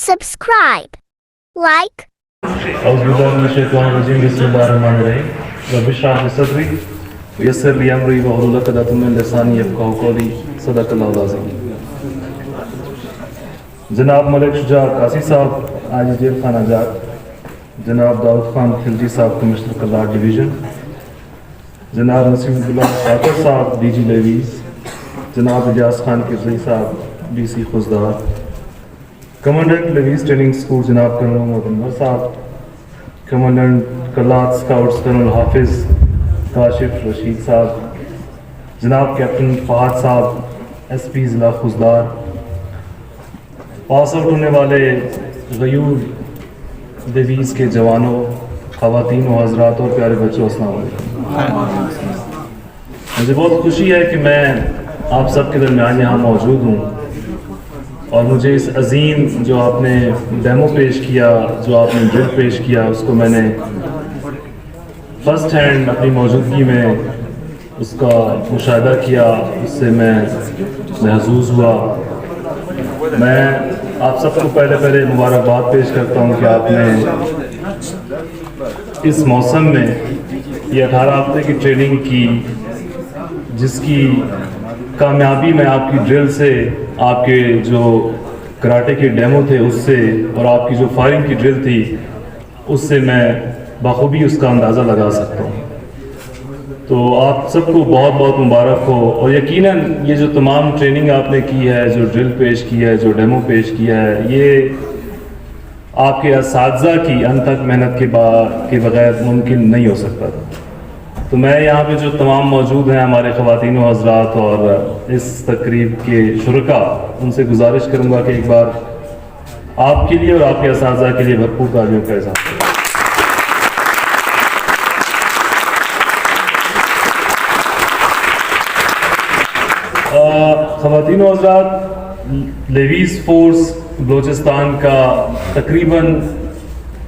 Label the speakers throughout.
Speaker 1: subscribe, like.
Speaker 2: جناب ملک شجاع قاسی صاحب آج جیل خانہ جات، جناب داؤد خان خلجی صاحب کمشنر کلاٹ ڈویژن، جناب نسیم اللہ شاکر صاحب ڈی جی لیویز، جناب Ilyas Khan Karzai sahib D C Khuzdar, commandant levies training school جناب colonel Muhammad Anwar sahib, commandant client scouts colonel حافظ کاشف رشید صاحب، جناب کیپٹن فہد صاحب ایس پی ضلع خزدار، پاس آؤٹ ہونے والے غیور لیویز کے جوانوں، خواتین و حضرات اور پیارے بچوں، السلام علیکم۔ مجھے بہت خوشی ہے کہ میں آپ سب کے درمیان یہاں موجود ہوں، اور مجھے اس عظیم جو آپ نے ڈیمو پیش کیا، جو آپ نے ڈرل پیش کیا، اس کو میں نے فرسٹ ہینڈ اپنی موجودگی میں اس کا مشاہدہ کیا، اس سے میں محظوظ ہوا۔ میں آپ سب کو پہلے مبارکباد پیش کرتا ہوں کہ آپ نے اس موسم میں یہ 18 ہفتے کی ٹریننگ کی، جس کی کامیابی میں آپ کی ڈرل سے، آپ کے جو کراٹے کے ڈیمو تھے اس سے، اور آپ کی جو فائرنگ کی ڈرل تھی اس سے میں بخوبی اس کا اندازہ لگا سکتا ہوں۔ تو آپ سب کو بہت بہت مبارک ہو، اور یقیناً یہ جو تمام ٹریننگ آپ نے کی ہے، جو ڈرل پیش کی ہے، جو ڈیمو پیش کیا ہے، یہ آپ کے اساتذہ کی انتھک محنت کے بغیر ممکن نہیں ہو سکتا تھا۔ تو میں یہاں پہ جو تمام موجود ہیں ہمارے خواتین و حضرات اور اس تقریب کے شرکاء، ان سے گزارش کروں گا کہ ایک بار آپ کے لیے اور آپ کے اساتذہ کے لیے بھرپور تالیوں کا اظہار کریں۔ خواتین و حضرات، لیویز فورس بلوچستان کا تقریباً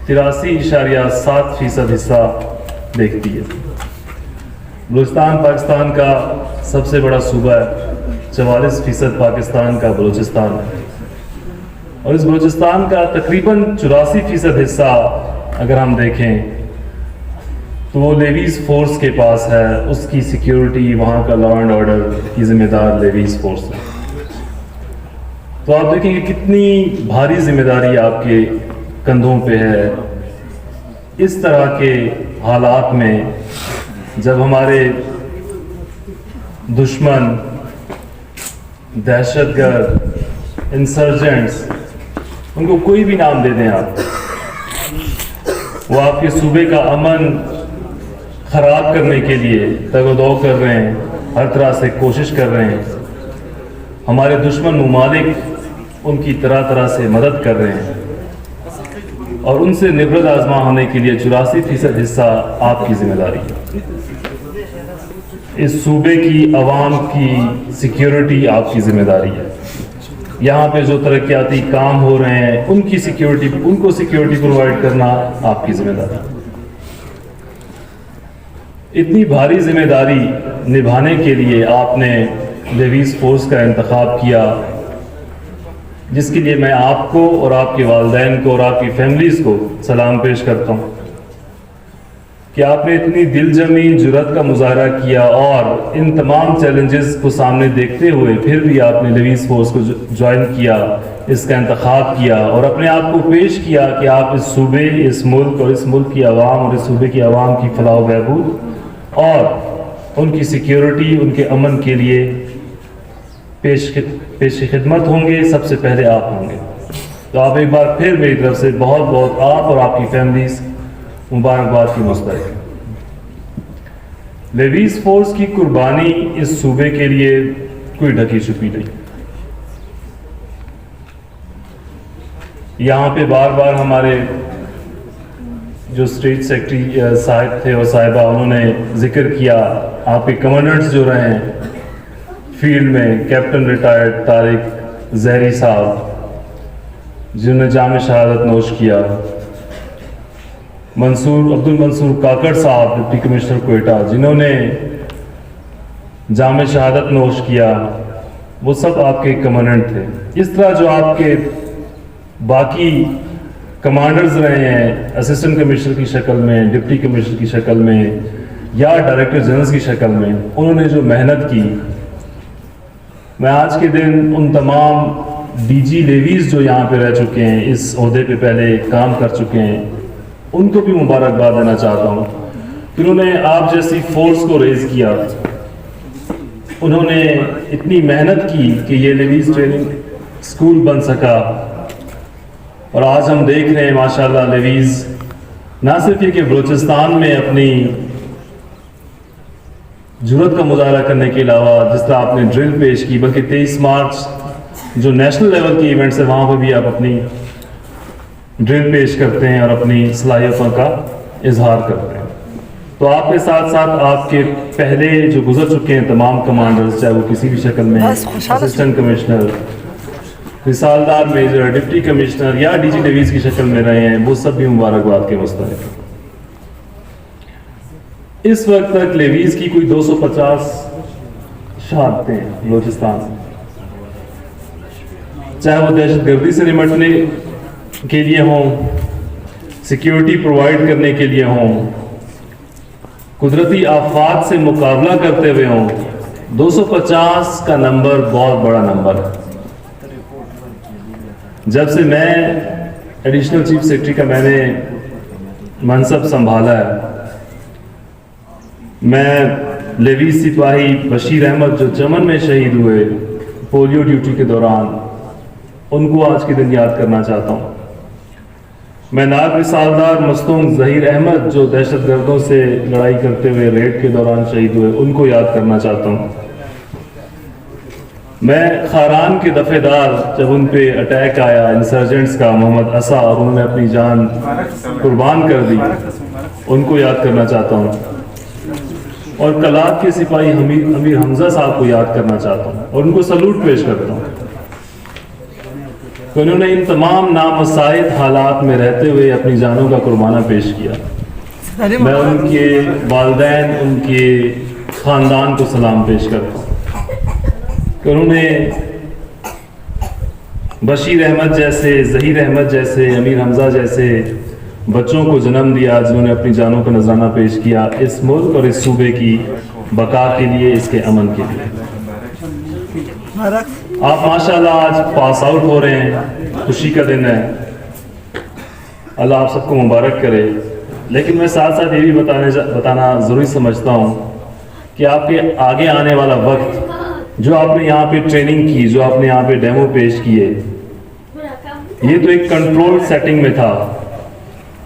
Speaker 2: 83.7% حصہ دیکھتی ہے۔ بلوچستان پاکستان کا سب سے بڑا صوبہ ہے، 44% پاکستان کا بلوچستان ہے، اور اس بلوچستان کا تقریباً 84% حصہ اگر ہم دیکھیں تو وہ لیویز فورس کے پاس ہے۔ اس کی سیکیورٹی، وہاں کا لا اینڈ آرڈر کی ذمہ دار لیویز فورس ہے۔ تو آپ دیکھیں کہ کتنی بھاری ذمہ داری آپ کے کندھوں پہ ہے اس طرح کے حالات میں، جب ہمارے دشمن، دہشت گرد، انسرجنٹس، ان کو کوئی بھی نام دے دیں آپ، وہ آپ کے صوبے کا امن خراب کرنے کے لیے تگ و دو کر رہے ہیں، ہر طرح سے کوشش کر رہے ہیں۔ ہمارے دشمن ممالک ان کی طرح سے مدد کر رہے ہیں، اور ان سے نبرد آزما ہونے کے لیے 84% حصہ آپ کی ذمہ داری ہے۔ اس صوبے کی عوام کی سیکیورٹی آپ کی ذمہ داری ہے۔ یہاں پہ جو ترقیاتی کام ہو رہے ہیں ان کو سیکیورٹی پرووائڈ کرنا آپ کی ذمہ داری ہے۔ اتنی بھاری ذمہ داری نبھانے کے لیے آپ نے لیویز فورس کا انتخاب کیا، جس کے لیے میں آپ کو اور آپ کے والدین کو اور آپ کی فیملیز کو سلام پیش کرتا ہوں کہ آپ نے اتنی دل جمی جرأت کا مظاہرہ کیا، اور ان تمام چیلنجز کو سامنے دیکھتے ہوئے پھر بھی آپ نے لیویز فورس کو جوائن کیا، اس کا انتخاب کیا، اور اپنے آپ کو پیش کیا کہ آپ اس صوبے، اس ملک اور اس ملک کی عوام اور اس صوبے کی عوام کی فلاح و بہبود اور ان کی سیکیورٹی، ان کے امن کے لیے پیش خدمت ہوں گے۔ سب سے پہلے آپ ہوں گے۔ تو آپ ایک بار پھر میری طرف سے بہت بہت آپ اور آپ کی فیملیز مبارکباد کی مستحق ہیں۔ لیویز فورس کی قربانی اس صوبے کے لیے کوئی ڈھکی چھپی نہیں۔ یہاں پہ بار بار ہمارے جو اسٹیٹ سیکرٹری صاحب تھے اور صاحبہ، انہوں نے ذکر کیا آپ کے کمانڈنٹس جو رہے ہیں فیلڈ میں، کیپٹن ریٹائرڈ طارق زہری صاحب جنہوں نے جام شہادت نوش کیا، عبد المنصور کاکڑ صاحب ڈپٹی کمشنر کوئٹہ جنہوں نے جام شہادت نوش کیا، وہ سب آپ کے کمانڈنٹ تھے۔ اس طرح جو آپ کے باقی کمانڈرز رہے ہیں اسسٹنٹ کمشنر کی شکل میں, ڈپٹی کمشنر کی شکل میں یا ڈائریکٹر جنرل کی شکل میں, انہوں نے جو محنت کی, میں آج کے دن ان تمام ڈی جی لیویز جو یہاں پہ رہ چکے ہیں, اس عہدے پہ پہلے کام کر چکے ہیں, ان کو بھی مبارکباد دینا چاہتا ہوں کہ انہوں نے آپ جیسی فورس کو ریز کیا, انہوں نے اتنی محنت کی کہ یہ لیویز ٹریننگ اسکول بن سکا. اور آج ہم دیکھ رہے ہیں ماشاءاللہ لیویز نہ صرف یہ کہ بلوچستان میں اپنی جرأت کا مظاہرہ کرنے کے علاوہ جس طرح آپ نے ڈرل پیش کی, بلکہ 23 مارچ جو نیشنل لیول کی ایونٹس ہے وہاں پہ بھی آپ اپنی ڈرل پیش کرتے ہیں اور اپنی صلاحیتوں کا اظہار کرتے ہیں. تو آپ کے ساتھ ساتھ آپ کے پہلے جو گزر چکے ہیں تمام کمانڈرز, چاہے وہ کسی بھی شکل میں اسسٹنٹ کمشنر, رسالدار میجر, ڈپٹی کمشنر یا ڈی جی لیویز کی شکل میں رہے ہیں, وہ سب بھی مبارکباد کے مستحق ہیں. اس وقت تک لیویز کی کوئی 250 شہادتیں بلوچستان سے, چاہے وہ دہشت گردی سے نمٹنے کے لیے ہوں, سیکیورٹی پرووائڈ کرنے کے لیے ہوں, قدرتی آفات سے مقابلہ کرتے ہوئے ہوں. 250 کا نمبر بہت بڑا نمبر ہے. جب سے میں ایڈیشنل چیف سیکرٹری کا میں نے منصب سنبھالا ہے, میں لیویز سپاہی بشیر احمد جو چمن میں شہید ہوئے پولیو ڈیوٹی کے دوران, ان کو آج کے دن یاد کرنا چاہتا ہوں. میں نائب رسالدار مستونگ ظہیر احمد جو دہشت گردوں سے لڑائی کرتے ہوئے ریڈ کے دوران شہید ہوئے, ان کو یاد کرنا چاہتا ہوں. میں خاران کے دفعہ دار جب ان پہ اٹیک آیا انسرجنٹس کا, محمد عصا, اور انہوں نے اپنی جان قربان کر دی, ان کو یاد کرنا چاہتا ہوں. اور کلات کے سپاہی امیر حمزہ صاحب کو یاد کرنا چاہتا ہوں اور ان کو سلوٹ پیش کرتا ہوں کہ انہوں نے ان تمام نامساعد حالات میں رہتے ہوئے اپنی جانوں کا قربانہ پیش کیا. میں ان کے والدین, ان کے خاندان کو سلام پیش کرتا ہوں کہ انہوں نے بشیر احمد جیسے, ظہیر احمد جیسے, امیر حمزہ جیسے بچوں کو جنم دیا جنہوں نے اپنی جانوں کا نذرانہ پیش کیا اس ملک اور اس صوبے کی بقا کے لیے, اس کے امن کے لیے. آپ ماشاءاللہ آج پاس آؤٹ ہو رہے ہیں, خوشی کا دن ہے, اللہ آپ سب کو مبارک کرے. لیکن میں ساتھ ساتھ یہ بھی بتانا ضروری سمجھتا ہوں کہ آپ کے آگے آنے والا وقت جو آپ نے یہاں پہ ٹریننگ کی, جو آپ نے یہاں پہ ڈیمو پیش کیے, یہ تو ایک کنٹرول سیٹنگ میں تھا.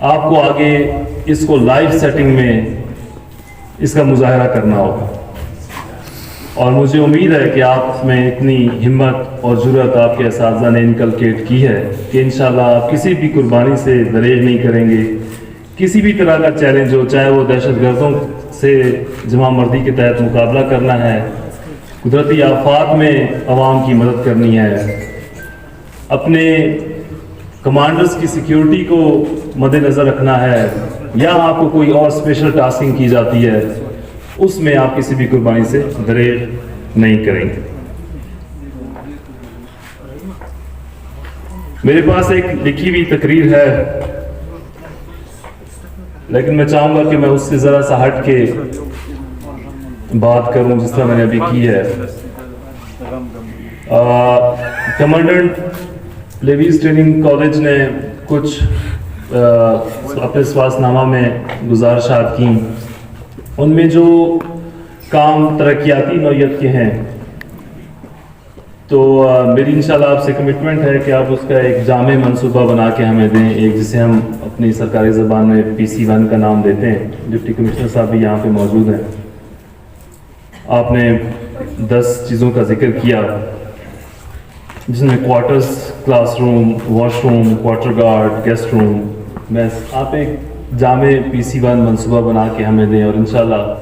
Speaker 2: آپ کو آگے اس کو لائیو سیٹنگ میں اس کا مظاہرہ کرنا ہوگا, اور مجھے امید ہے کہ آپ میں اتنی ہمت اور جرأت آپ کے اساتذہ نے انکلکیٹ کی ہے کہ انشاءاللہ آپ کسی بھی قربانی سے گریز نہیں کریں گے. کسی بھی طرح کا چیلنج ہو, چاہے وہ دہشت گردوں سے جمع مردی کے تحت مقابلہ کرنا ہے, قدرتی آفات میں عوام کی مدد کرنی ہے, اپنے کمانڈرز کی سیکیورٹی کو مد نظر رکھنا ہے, یا آپ کو کوئی اور اسپیشل ٹاسکنگ کی جاتی ہے, اس میں آپ کسی بھی قربانی سے گریز نہیں کریں گے. میرے پاس ایک لکھی ہوئی تقریر ہے, لیکن میں چاہوں گا کہ میں اس سے ذرا سا ہٹ کے بات کروں جس طرح میں نے ابھی کی ہے. کمانڈنٹ لیویز ٹریننگ کالج نے کچھ اپنے سواس نامہ میں گزارشات کی, ان میں جو کام ترقیاتی نوعیت کے ہیں, تو میری انشاءاللہ آپ سے کمٹمنٹ ہے کہ آپ اس کا ایک جامع منصوبہ بنا کے ہمیں دیں, ایک جسے ہم اپنی سرکاری زبان میں PC1 کا نام دیتے ہیں. ڈپٹی کمشنر صاحب بھی یہاں پہ موجود ہیں. آپ نے 10 چیزوں کا ذکر کیا جس میں quarters, classroom, washroom, quarter guard, guest room, mess. آپ ایک جامع PC1 منصوبہ بنا کے ہمیں دیں, اور انشاءاللہ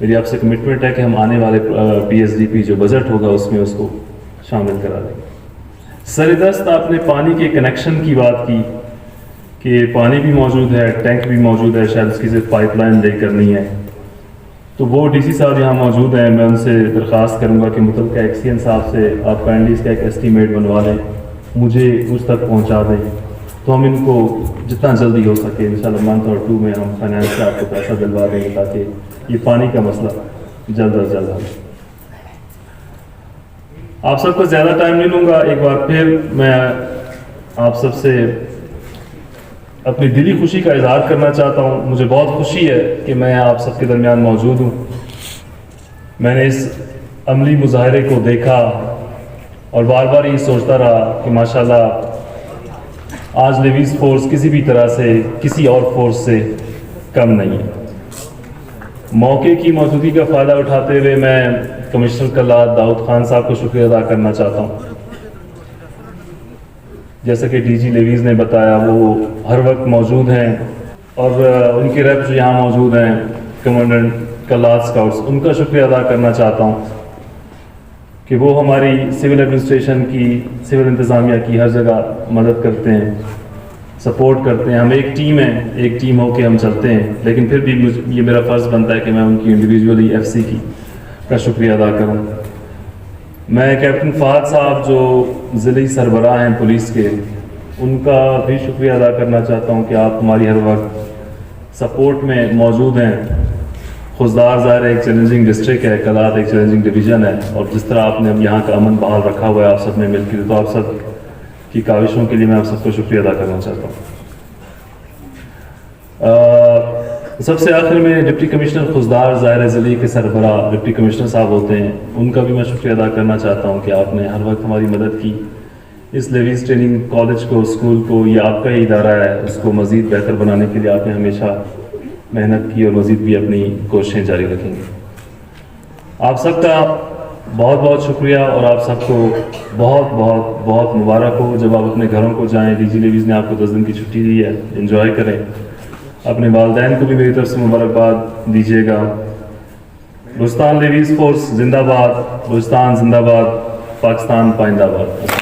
Speaker 2: میری آپ سے کمٹمنٹ ہے کہ ہم آنے والے PSDP جو بجٹ ہوگا اس میں اس کو شامل کرا دیں گے. سردست آپ نے پانی کے کنیکشن کی بات کی کہ پانی بھی موجود ہے, ٹینک بھی موجود ہے, شاید اس کی صرف پائپ لائن لے کرنی ہے. تو وہ DC صاحب یہاں موجود ہیں, میں ان سے درخواست کروں گا کہ متعلقہ ایکسین صاحب سے آپ کائنڈلی اس کا ایک ایسٹیمیٹ بنوا لیں مجھ تک پہنچا دیں تو ہم ان کو جتنا جلدی ہو سکے انشاءاللہ منتھ اور 2 میں ہم فائنانس سے آپ کو پیسہ دلوا دیں گے تاکہ یہ پانی کا مسئلہ جلد از جلد حل۔ آپ سب کو زیادہ ٹائم نہیں لوں گا، ایک بار پھر میں آپ سب سے اپنی دلی خوشی کا اظہار کرنا چاہتا ہوں۔ مجھے بہت خوشی ہے کہ میں آپ سب کے درمیان موجود ہوں۔ میں نے اس عملی مظاہرے کو دیکھا اور بار بار یہ سوچتا رہا کہ ماشاءاللہ آج لیویز فورس کسی بھی طرح سے کسی اور فورس سے کم نہیں ہے۔ موقع کی موجودگی کا فائدہ اٹھاتے ہوئے میں کمشنر کلات داؤد خان صاحب کو شکریہ ادا کرنا چاہتا ہوں۔ جیسا کہ ڈی جی لیویز نے بتایا وہ ہر وقت موجود ہیں، اور ان کے ریپ جو یہاں موجود ہیں کمانڈنٹ کلات اسکاؤٹس، ان کا شکریہ ادا کرنا چاہتا ہوں کہ وہ ہماری سول ایڈمنسٹریشن کی، سول انتظامیہ کی ہر جگہ مدد کرتے ہیں، سپورٹ کرتے ہیں۔ ہم ایک ٹیم ہیں، ایک ٹیم ہو کے ہم چلتے ہیں، لیکن پھر بھی یہ میرا فرض بنتا ہے کہ میں ان کی انڈیویجولی ایف سی کا شکریہ ادا کروں۔ میں کیپٹن فہد صاحب جو ضلعی سربراہ ہیں پولیس کے، ان کا بھی شکریہ ادا کرنا چاہتا ہوں کہ آپ ہماری ہر وقت سپورٹ میں موجود ہیں۔ خضدار ظاہر ایک چیلنجنگ ڈسٹرکٹ ہے، کلات ایک چیلنجنگ ڈویژن ہے، اور جس طرح آپ نے اب یہاں کا امن بحال رکھا ہوا ہے آپ سب نے مل کے، تو آپ سب کی کاوشوں کے لیے میں آپ سب کو شکریہ ادا کرنا چاہتا ہوں۔ سب سے آخر میں ڈپٹی کمشنر خضدار ظاہر ضلع کے سربراہ ڈپٹی کمشنر صاحب ہوتے ہیں، ان کا بھی میں شکریہ ادا کرنا چاہتا ہوں کہ آپ نے ہر وقت ہماری مدد کی۔ اس لیویز ٹریننگ کالج کو، اسکول کو، یہ آپ کا ہی ادارہ ہے، اس کو مزید بہتر بنانے کے لیے آپ نے ہمیشہ محنت کی اور مزید بھی اپنی کوششیں جاری رکھیں گے۔ آپ سب کا بہت بہت شکریہ، اور آپ سب کو بہت بہت بہت مبارک ہو جب آپ اپنے گھروں کو جائیں۔ ڈی جی لیویز نے آپ کو 10 دن کی چھٹی دی ہے، انجوائے کریں۔ اپنے والدین کو بھی میری طرف سے مبارکباد دیجیے گا۔ بلوچستان لیویز فورس زندہ باد، بلوچستان زندہ باد، پاکستان پائندہ باد۔